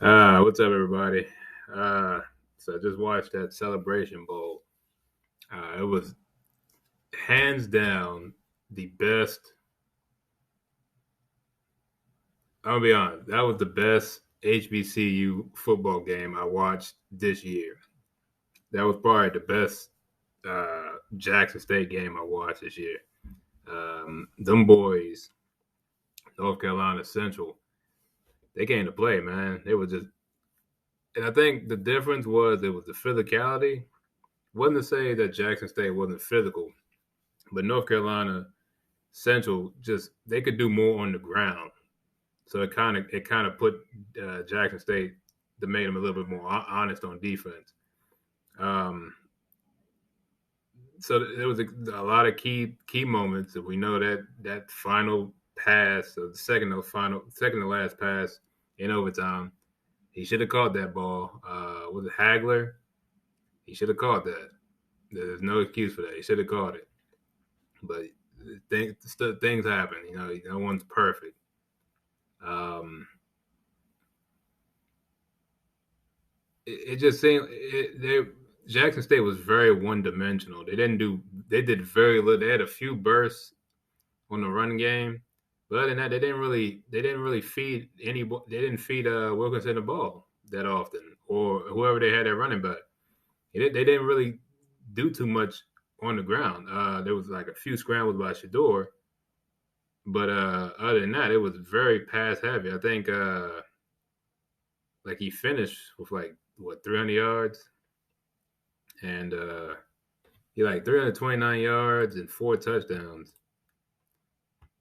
What's up, everybody? So I just watched that Celebration Bowl. It was hands down the best. I'll be honest, that was the best HBCU football game I watched this year. That was probably the best Jackson State game I watched this year. Them boys, North Carolina Central, they came to play, man. They were just, and I think the difference was it was the physicality. Wasn't to say that Jackson State wasn't physical, but North Carolina Central just they could do more on the ground. So it kind of put Jackson State that made them a little bit more honest on defense. Um, so there was a lot of key moments that we know that final pass, or the second to last pass in overtime. He should have caught that ball. Was it Hagler? He should have caught that. There's no excuse for that. He should have caught it. But things happen. No one's perfect. Um, it just seemed Jackson State was very one dimensional. They did very little. They had a few bursts on the run game, but other than that, they didn't really feed they didn't feed Wilkinson the ball that often, or whoever they had at running back. They didn't really do too much on the ground. There was like a few scrambles by Shador, but other than that, it was very pass heavy. I think like he finished with like what 300 yards, and he like 329 yards and 4 touchdowns.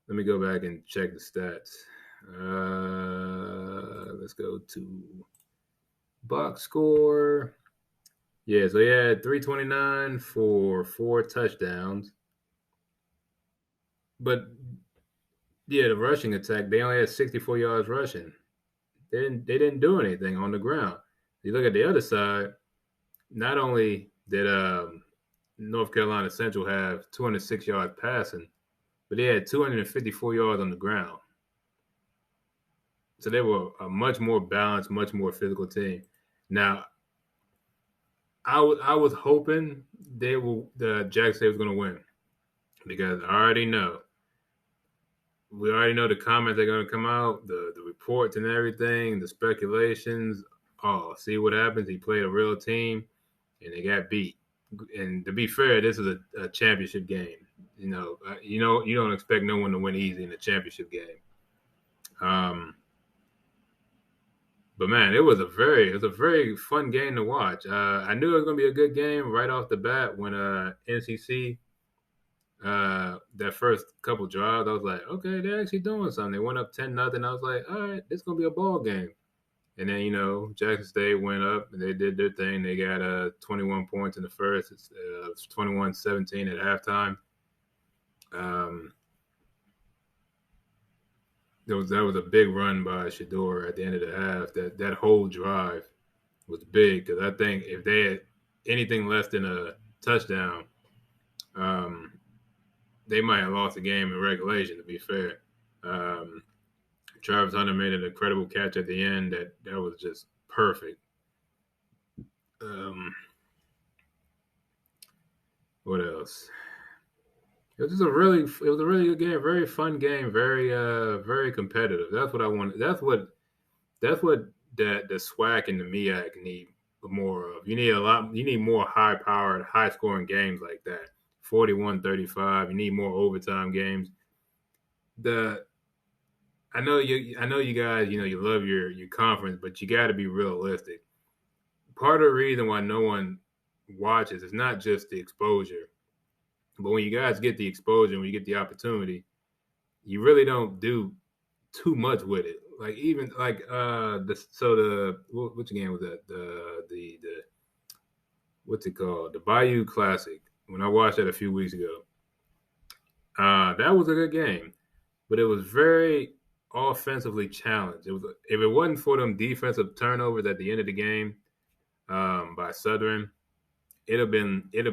Let me go back and check the stats. Let's go to box score. Yeah, so he had 329 for 4 touchdowns. But yeah, the rushing attack, they only had 64 yards rushing. They didn't do anything on the ground. You look at the other side, not only did North Carolina Central have 206 yards passing, but they had 254 yards on the ground. So they were a much more balanced, much more physical team. Now, I was hoping the Jack State was going to win because we already know the comments are going to come out, the reports and everything, the speculations. Oh, see what happens? He played a real team, and they got beat. And to be fair, this is a championship game. You don't expect no one to win easy in a championship game. Um, but man, it was a very fun game to watch. I knew it was gonna be a good game right off the bat when NCC that first couple drives. I was like, okay, they're actually doing something. They went up 10-0. I was like, all right, this is gonna be a ball game. And then Jackson State went up and they did their thing. They got 21 points in the first. It's 21-17 at halftime. Um, that was a big run by Shador at the end of the half. That whole drive was big because I think if they had anything less than a touchdown, um, they might have lost the game in regulation. To be fair, um, Travis Hunter made an incredible catch at the end. That was just perfect. Um, what else? It was a really good game, very fun game, very competitive. That's what I wanted. That's what the SWAC and the MEAC need more of. You need more high powered, high scoring games like that. 41-35. You need more overtime games. The I know you guys, you love your conference, but you got to be realistic. Part of the reason why no one watches is not just the exposure, but when you guys get the exposure, when you get the opportunity, you really don't do too much with it. Like even like which game was that? The what's it called? The Bayou Classic. When I watched that a few weeks ago, that was a good game, but it was very offensively challenged. It was if it wasn't for them defensive turnovers at the end of the game by Southern, it'd have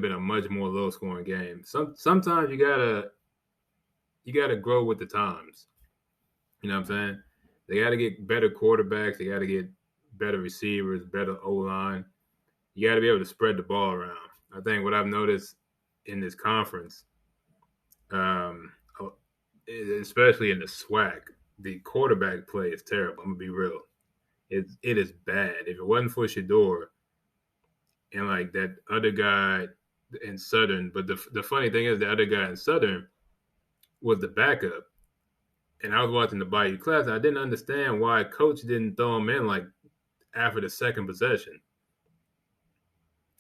been a much more low scoring game. Sometimes you gotta grow with the times. You know what I'm saying? They got to get better quarterbacks. They got to get better receivers, better O-line. You got to be able to spread the ball around. I think what I've noticed in this conference, um, especially in the SWAC, the quarterback play is terrible. I'm gonna be real. It is bad. If it wasn't for Shador and like that other guy in Southern, but the funny thing is the other guy in Southern was the backup. And I was watching the Bayou class, and I didn't understand why coach didn't throw him in like after the second possession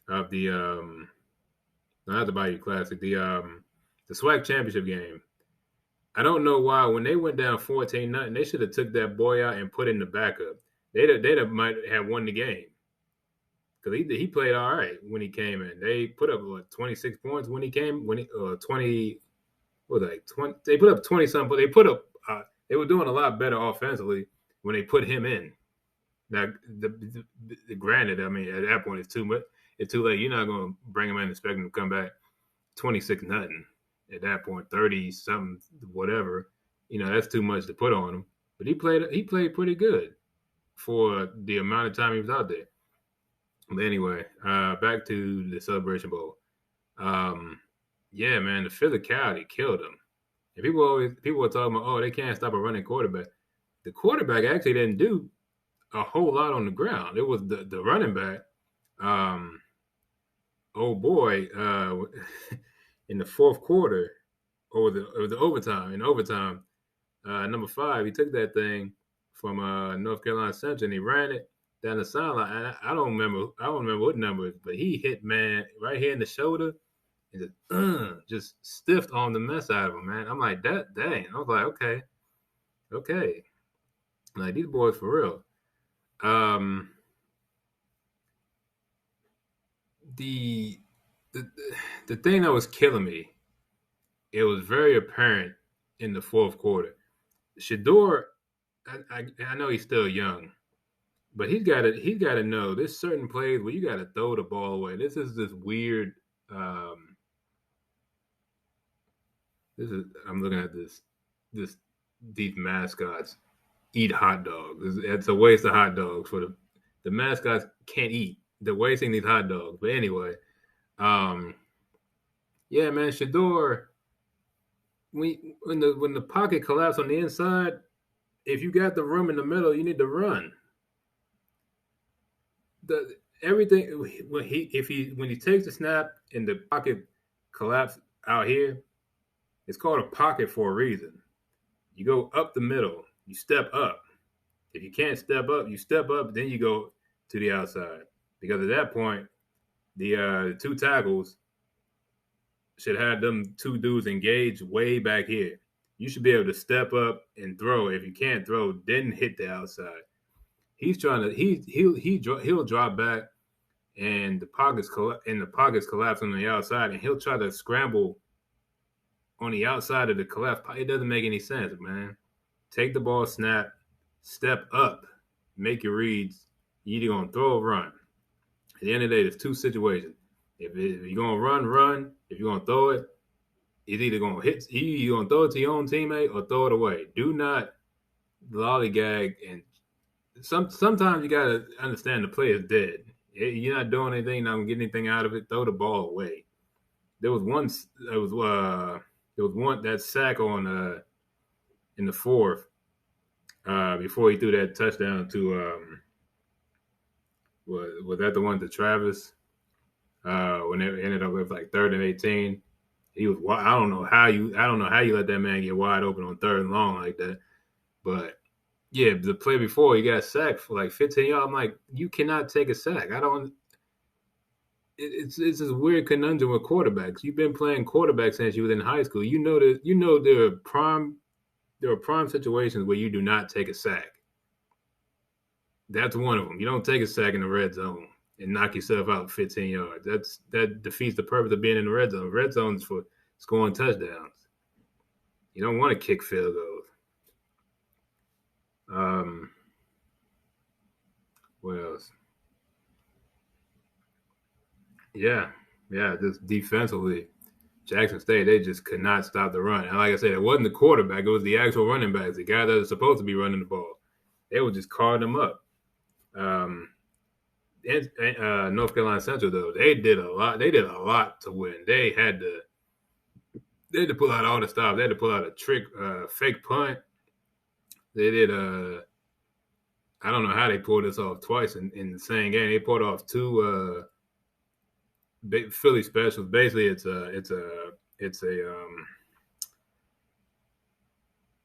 of the not the Bayou Classic, the SWAC championship game. I don't know why when they went down 14-0, they should have took that boy out and put in the backup. They'd have might have won the game because he played all right when he came in. They put up 26 points when he came 20 what was like 20. They put up 20 something, but they were doing a lot better offensively when they put him in. Now, granted, I mean at that point it's too much. It's too late. You're not going to bring him in and expect him to come back 26-0 at that point, 30 something, whatever. That's too much to put on him. But he played pretty good for the amount of time he was out there. But anyway, back to the Celebration Bowl. Yeah, man, the physicality killed him. And people were talking about, they can't stop a running quarterback. The quarterback actually didn't do a whole lot on the ground. It was the running back. In the fourth quarter, or the overtime. In overtime, number 5, he took that thing from North Carolina Central and he ran it down the sideline. I don't remember what number, but he hit man right here in the shoulder and just stiffed on the mess out of him, man. I'm like, that dang. I was like, okay. Like these boys for real. The thing that was killing me, it was very apparent in the fourth quarter. Shador, I know he's still young, but he's got to know there's certain plays where you got to throw the ball away. This is this weird. I'm looking at these mascots eat hot dogs. It's a waste of hot dogs for the mascots can't eat. They're wasting these hot dogs. But anyway, yeah, man, Shador. When the pocket collapsed on the inside, if you got the room in the middle, you need to run. Everything when he takes the snap and the pocket collapse out here, it's called a pocket for a reason. You go up the middle, you step up. If you can't step up, you step up, then you go to the outside. Because at that point, the 2 tackles should have them 2 dudes engaged way back here. You should be able to step up and throw. If you can't throw, then hit the outside. He's trying to he'll drop back and the pockets collapse on the outside, and he'll try to scramble on the outside of the collapse. It doesn't make any sense, man. Take the ball, snap, step up, make your reads. You're either gonna throw or run. At the end of the day, there's 2 situations. If you're gonna run. If you're gonna throw it, it's either gonna you're gonna throw it to your own teammate or throw it away. Do not lollygag. And sometimes you gotta understand the play is dead. You're not doing anything, not gonna get anything out of it. Throw the ball away. There was one that sack on in the fourth before he threw that touchdown to was that the one to Travis when it ended up with like 3rd and 18. He was I don't know how you let that man get wide open on 3rd and long like that. But yeah, the play before he got sacked for like 15 yards. I'm like, you cannot take a sack. It's this weird conundrum with quarterbacks. You've been playing quarterback since you was in high school. There are prime situations where you do not take a sack. That's one of them. You don't take a sack in the red zone and knock yourself out 15 yards. That defeats the purpose of being in the red zone. Red zone is for scoring touchdowns. You don't want to kick field goals. What else? Yeah, just defensively, Jackson State, they just could not stop the run. And like I said, it wasn't the quarterback, it was the actual running backs, the guy that was supposed to be running the ball. They were just carving them up. Um, North Carolina Central though, they did a lot. They did a lot to win. They had to pull out all the stops. They had to pull out a trick, fake punt. They did I don't know how they pulled this off twice in the same game. They pulled off two Philly specials. Basically, it's a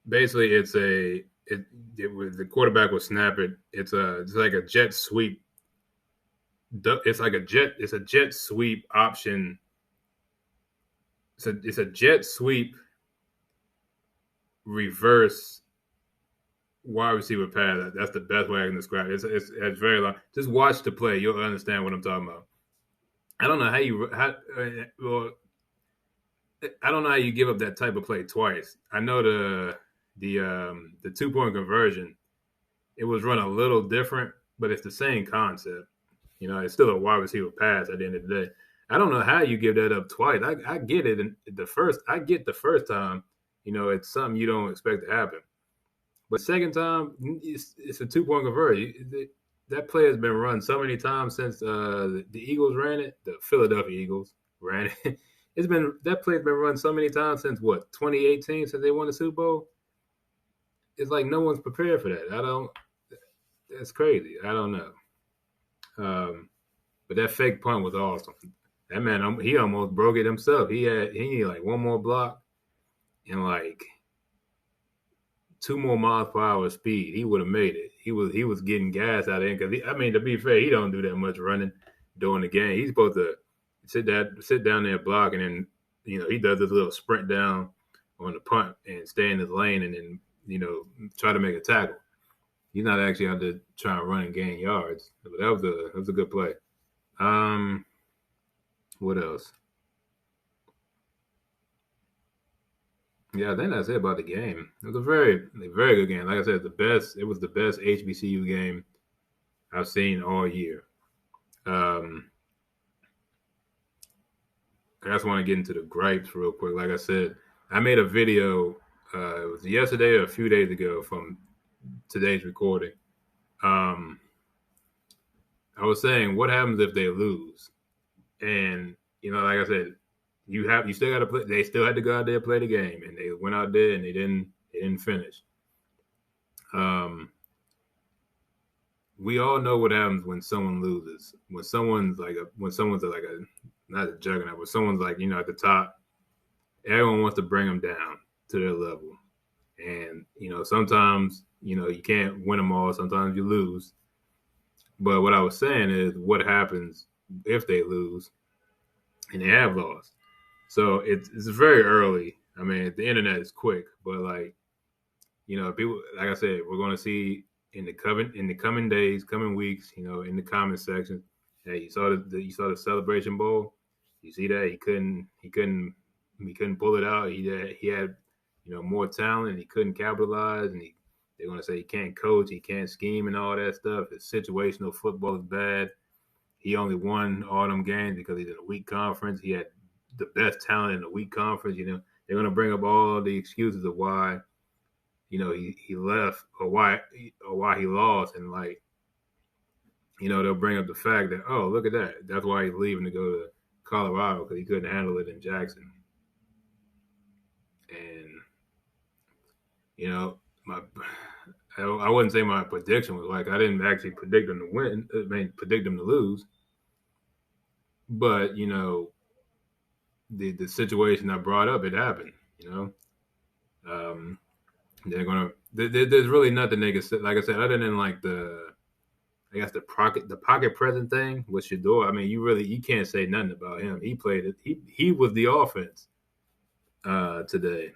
basically it's a it was the quarterback will snap it. It's like a jet sweep. It's a jet sweep option. It's a jet sweep reverse wide receiver pass. That's the best way I can describe it. It's very long. Just watch the play. You'll understand what I'm talking about. I don't know well, I don't know how you give up that type of play twice. I know the 2 point conversion, it was run a little different, but it's the same concept. It's still a wide receiver pass at the end of the day. I don't know how you give that up twice. I get it. And I get the first time, it's something you don't expect to happen. But second time, it's a 2 point conversion. That play has been run so many times since the Eagles ran it. The Philadelphia Eagles ran it. That play's been run so many times since 2018, since they won the Super Bowl. It's like no one's prepared for that. That's crazy. I don't know. But that fake punt was awesome. That man, he almost broke it himself. He needed like one more block and like 2 more miles per hour speed. He would have made it. He was getting gas out of it because to be fair, he don't do that much running during the game. He's supposed to sit down there, block, and then he does this little sprint down on the punt and stay in his lane, and then try to make a tackle. He's not actually out there trying to run and gain yards. But that was a good play. What else? Yeah, I think that's it about the game. It was a very, very good game. Like I said, it was the best HBCU game I've seen all year. I just want to get into the gripes real quick. Like I said, I made a video. It was yesterday or a few days ago from today's recording. I was saying, what happens if they lose? And like I said, you still got to play. They still had to go out there and play the game, and they went out there and they didn't finish. We all know what happens when someone loses. When someone's like a not a juggernaut, but someone's like at the top. Everyone wants to bring them down to their level, and sometimes you can't win them all. Sometimes you lose. But what I was saying is, what happens if they lose, and they have lost? So it's very early. I mean, the internet is quick, but people, like I said, we're going to see in the coming days, coming weeks, in the comment section. Hey, you saw the Celebration Bowl. You see that he couldn't pull it out. He had more talent. He couldn't capitalize, and they're going to say he can't coach, he can't scheme, and all that stuff. His situational football is bad. He only won all them games because he's in a weak conference. He had the best talent in the weak conference. They're going to bring up all the excuses of why he left or why he lost, and they'll bring up the fact that, oh, look at that, that's why he's leaving to go to Colorado, because he couldn't handle it in Jackson. And I wouldn't say my prediction was I didn't actually predict him to win. I mean, predict him to lose. But the situation I brought up, it happened. They're gonna. There's really nothing they can say. Like I said, other than the pocket present thing with Shador. I mean, you can't say nothing about him. He played it. He was the offense today.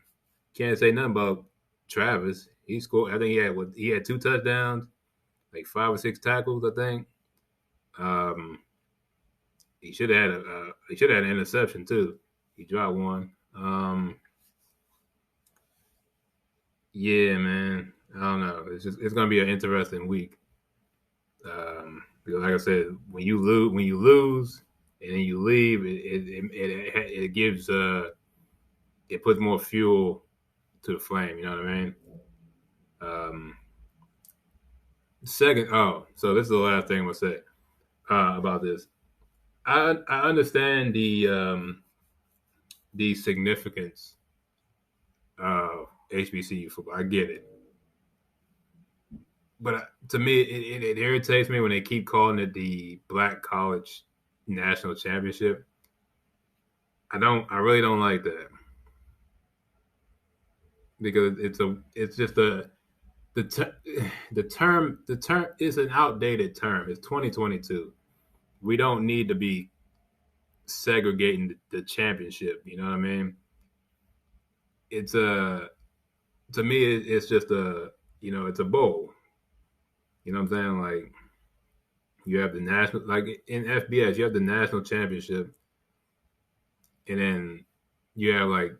Can't say nothing about Travis. He scored. I think he had 2 touchdowns, like 5 or 6 tackles. I think. He should have had an interception too. He dropped one. Yeah, man. I don't know. It's gonna be an interesting week. Because like I said, when you lose and then you leave, it gives it puts more fuel to the flame. You know what I mean? Second, so this is the last thing I'm gonna say about this. I understand the significance of HBCU football. I get it, but to me, it irritates me when they keep calling it the Black College National Championship. I really don't like that because it's just the term is an outdated term. It's 2022. We don't need to be segregating the championship. You know what I mean? It's a to me it's just a it's a bowl. You know what I'm saying? Like you have the national like in FBS you have the national championship, and then you have like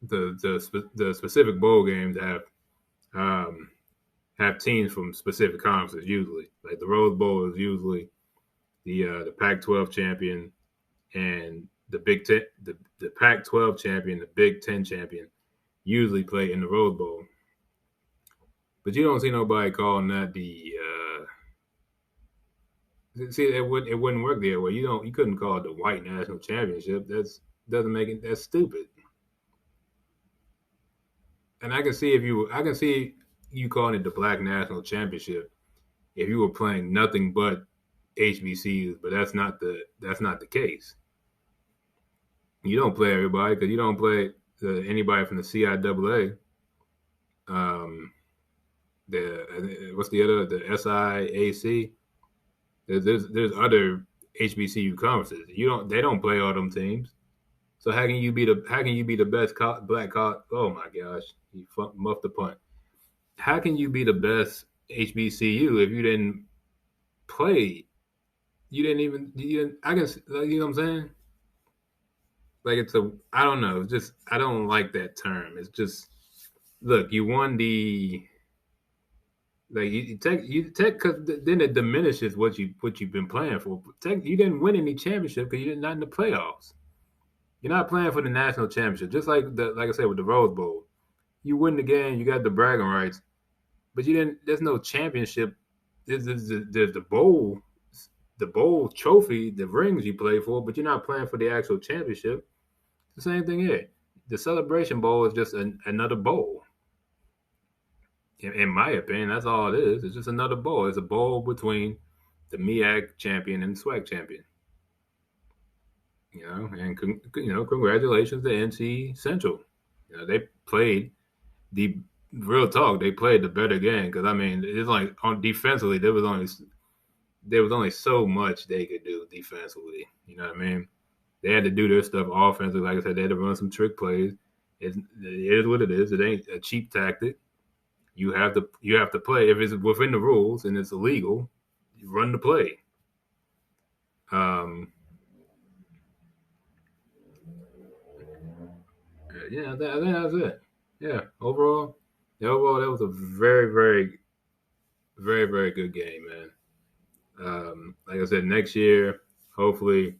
the specific bowl games um, have teams from specific conferences. Usually, like the Rose Bowl is usually the Pac-12 champion and the Big Ten, the Pac-12 champion, the Big Ten champion usually play in the Rose Bowl. But you don't see nobody calling that the. See, it wouldn't work there. Well, you couldn't call it the White National Championship. That's doesn't make it. That's stupid. And I can see you calling it the Black National Championship if you were playing nothing but HBCUs, but that's not the case. You don't play everybody because you don't play anybody from the CIAA. The what's the other the SIAC? There's other HBCU conferences. They don't play all them teams. So how can you be the best black college? Oh my gosh, you muffed the punt. How can you be the best HBCU if you didn't play? You didn't even you didn't, I can you know what I'm saying? Like it's a I don't know. It's just I don't like that term. It's just look, you won the like you take because then it diminishes what you've been playing for. You didn't win any championship because you're not in the playoffs. You're not playing for the national championship. Just like I said with the Rose Bowl, you win the game, you got the bragging rights, but you didn't. There's no championship. There's the bowl trophy, the rings you play for, but you're not playing for the actual championship. It's the same thing here. The Celebration Bowl is just another bowl. In my opinion, that's all it is. It's just another bowl. It's a bowl between the MEAC champion and the SWAC champion. And congratulations to NC Central. They played the real talk. They played the better game because I mean, it's like on defensively there was only so much they could do defensively. You know what I mean? They had to do their stuff offensively. Like I said, they had to run some trick plays. It is what it is. It ain't a cheap tactic. You have to play if it's within the rules and it's illegal. You run the play. Um, yeah, I think that's it. Yeah, overall, that was a very, very, very, very good game, man. Like I said, next year, hopefully,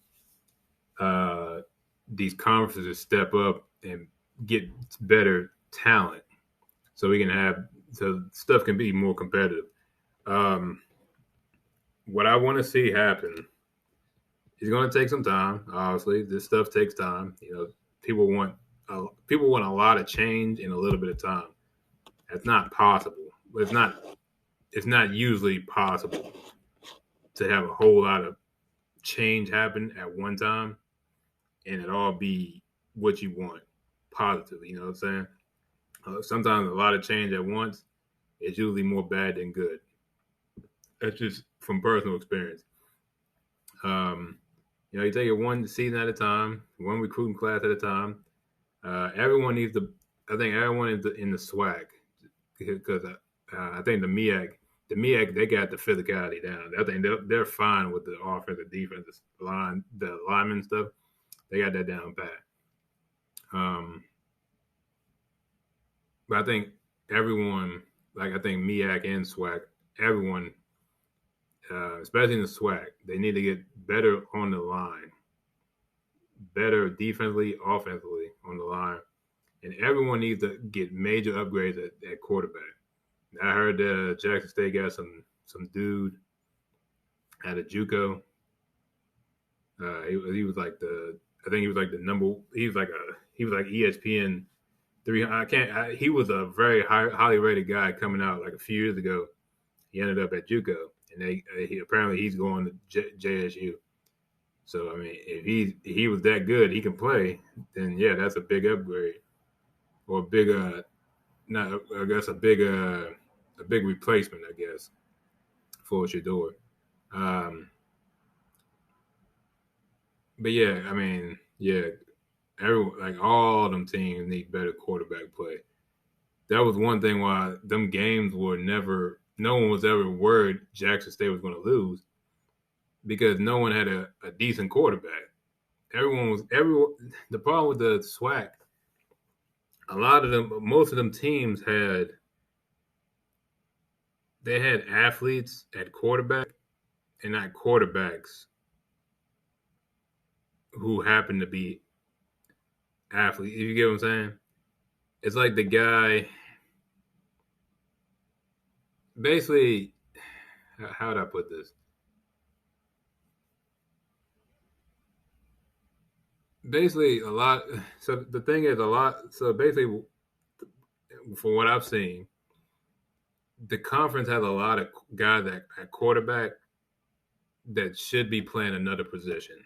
uh, these conferences step up and get better talent, so we can have so stuff can be more competitive. Um, what I want to see happen is going to take some time. Obviously, this stuff takes time. People want people want a lot of change in a little bit of time. That's not possible. But it's not usually possible to have a whole lot of change happen at one time and it all be what you want positively. You know what I'm saying? Sometimes a lot of change at once is usually more bad than good. That's just from personal experience. Um, you take it one season at a time, one recruiting class at a time. Everyone needs to. I think everyone in the SWAC because I think the MEAC they got the physicality down. I think they're fine with the offense, the defense, the lineman stuff. They got that down pat. Um, but I think everyone, like I think MEAC and SWAC, everyone, especially in the SWAC, they need to get better on the line, better defensively, offensively on the line, and everyone needs to get major upgrades at quarterback. I heard Jackson State got some some dude at a JUCO. He was like I think he was like the number. He was like ESPN three. He was a very highly rated guy coming out like a few years ago. He ended up at JUCO, and apparently he's going to JSU. So I mean, if he was that good, he can play. Then yeah, that's a big upgrade, or a big not I guess a big replacement, I guess, for Shador. Um, but yeah, I mean, yeah, like all them teams need better quarterback play. That was one thing why them games were never. No one was ever worried Jackson State was going to lose because no one had a decent quarterback. Everyone. The problem with the SWAC, most of them teams had athletes at quarterback and not quarterbacks who happen to be athletes. You get what I'm saying? It's like the guy. Basically, how would I put this? Basically, a lot. So the thing is, a lot. So basically, from what I've seen, the conference has a lot of guys at quarterback that should be playing another position.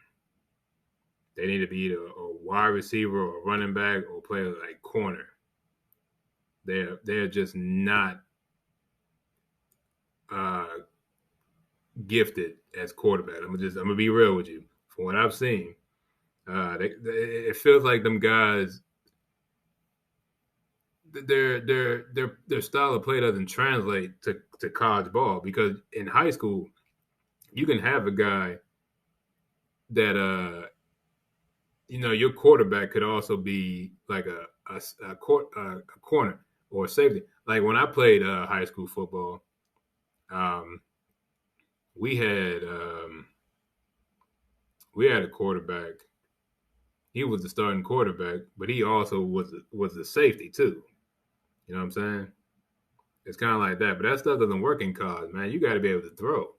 They need to be either a wide receiver or a running back or play like corner. They're just not uh, gifted as quarterback. I'm gonna be real with you. From what I've seen, it feels like them guys. Their style of play doesn't translate to college ball because in high school you can have a guy that your quarterback could also be like a corner or a safety. Like when I played high school football, um, we had a quarterback. He was the starting quarterback, but he also was the safety too. You know what I'm saying? It's kind of like that, but that stuff doesn't work in college, man. You got to be able to throw.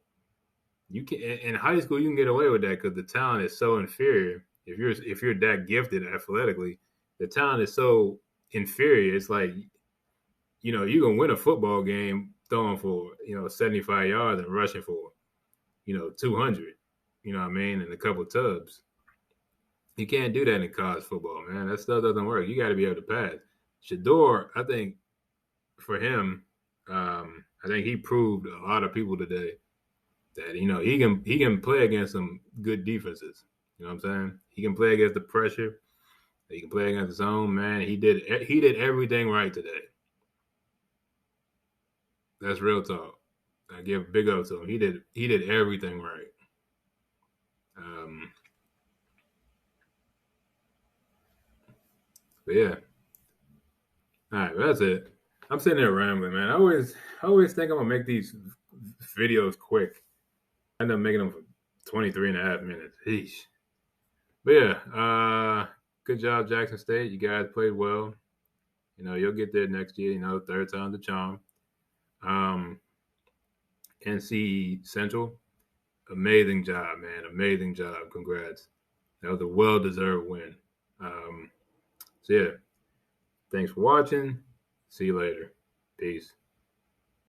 You can in high school you can get away with that because the talent is so inferior. If you're that gifted athletically, the talent is so inferior. It's like you can win a football game throwing for 75 yards and rushing for 200. You know what I mean, and a couple tubs. You can't do that in college football, man. That stuff doesn't work. You got to be able to pass. Shador, I think for him, I think he proved a lot of people today that he can play against some good defenses. You know what I'm saying? He can play against the pressure. He can play against his own man. He did everything right today. That's real talk. I give big up to him. He did everything right. But yeah. All right, well, that's it. I'm sitting there rambling, man. I always think I'm gonna make these videos quick. I end up making them for 23 and a half minutes. Eesh. But yeah, good job, Jackson State. You guys played well. You'll get there next year. Third time's the charm. Um, NC Central, amazing job, man. Amazing job. Congrats. That was a well-deserved win. So yeah, thanks for watching. See you later. Peace.